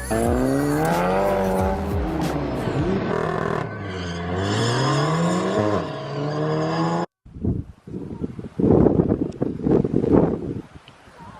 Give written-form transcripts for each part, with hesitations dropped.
And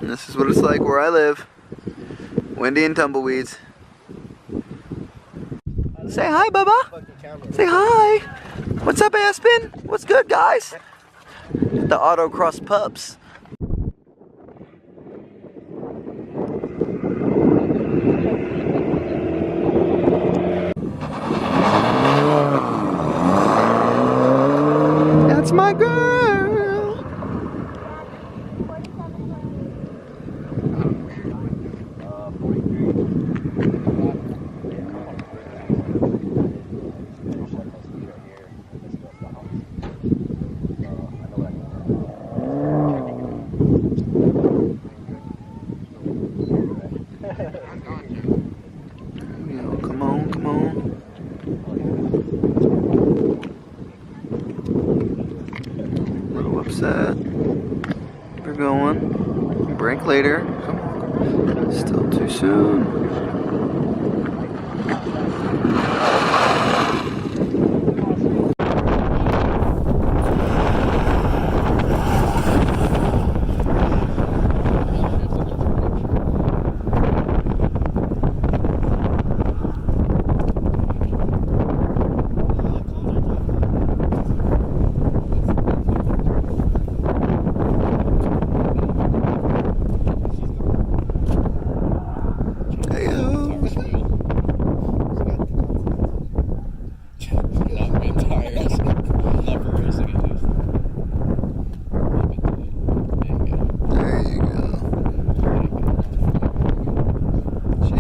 this is what it's like where I live. Windy and tumbleweeds. Say hi, Bubba. Say hi. What's up, Aspen? What's good, guys? The Autox pups. That's my girl. Come on, come on. A little upset. We're going. Break later. Come on. Still too soon.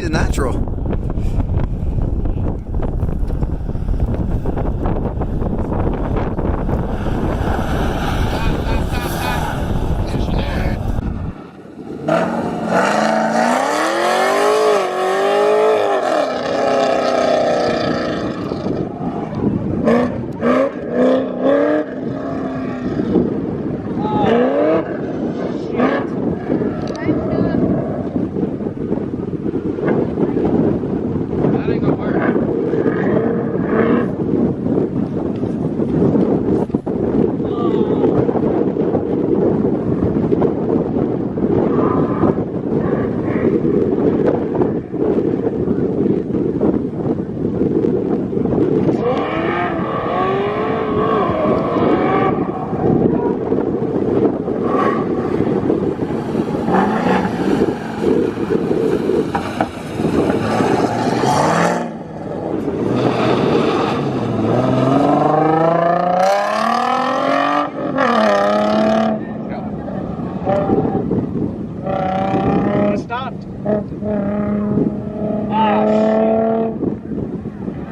Natural.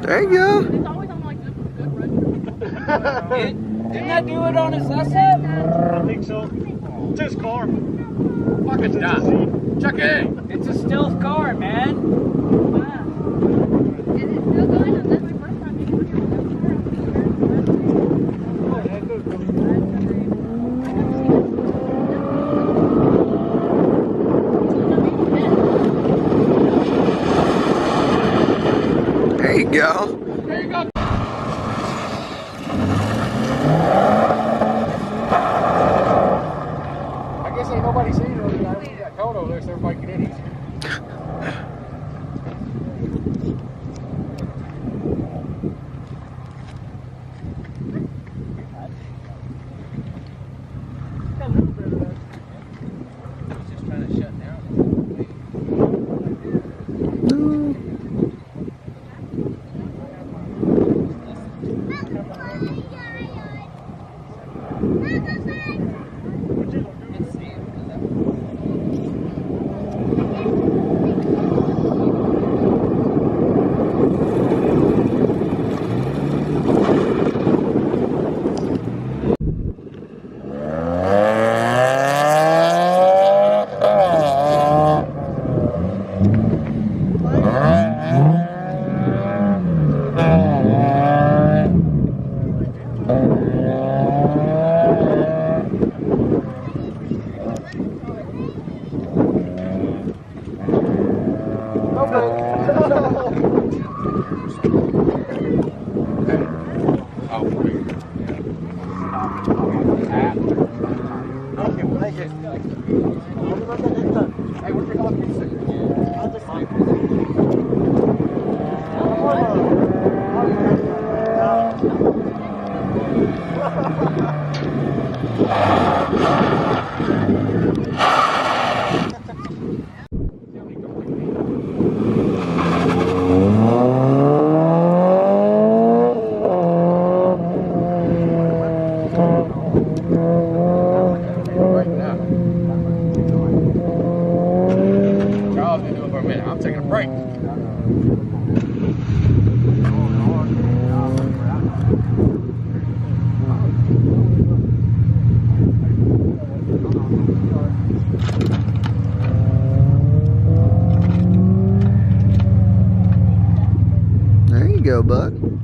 There you go. It's always on like good run. Didn't that do it on his last set? I think so. It's his car. Fuck it's done. Check it. It's a stealth car, man. Wow. Is it still going? That's my first time being here. There you go. There you go. I guess ain't nobody seen it. I got caught over there, so everybody can eat. Okay. I'm taking a break. There you go, bud.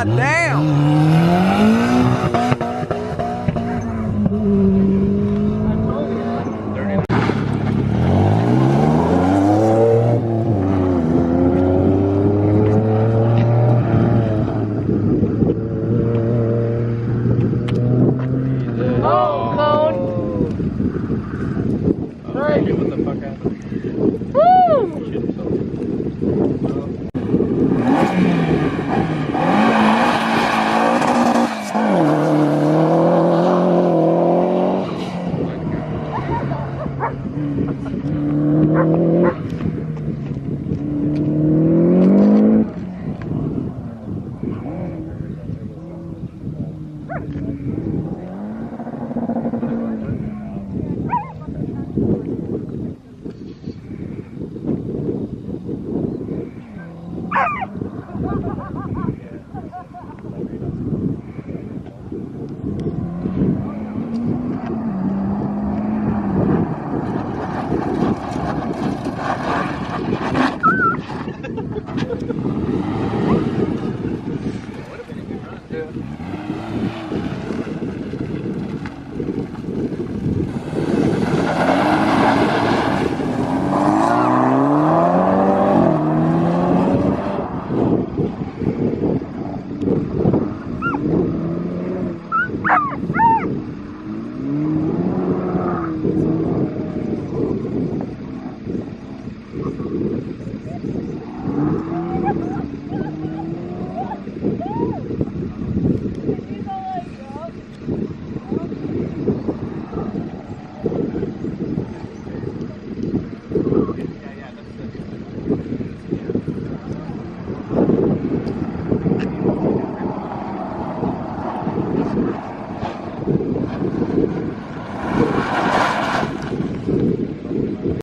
God damn!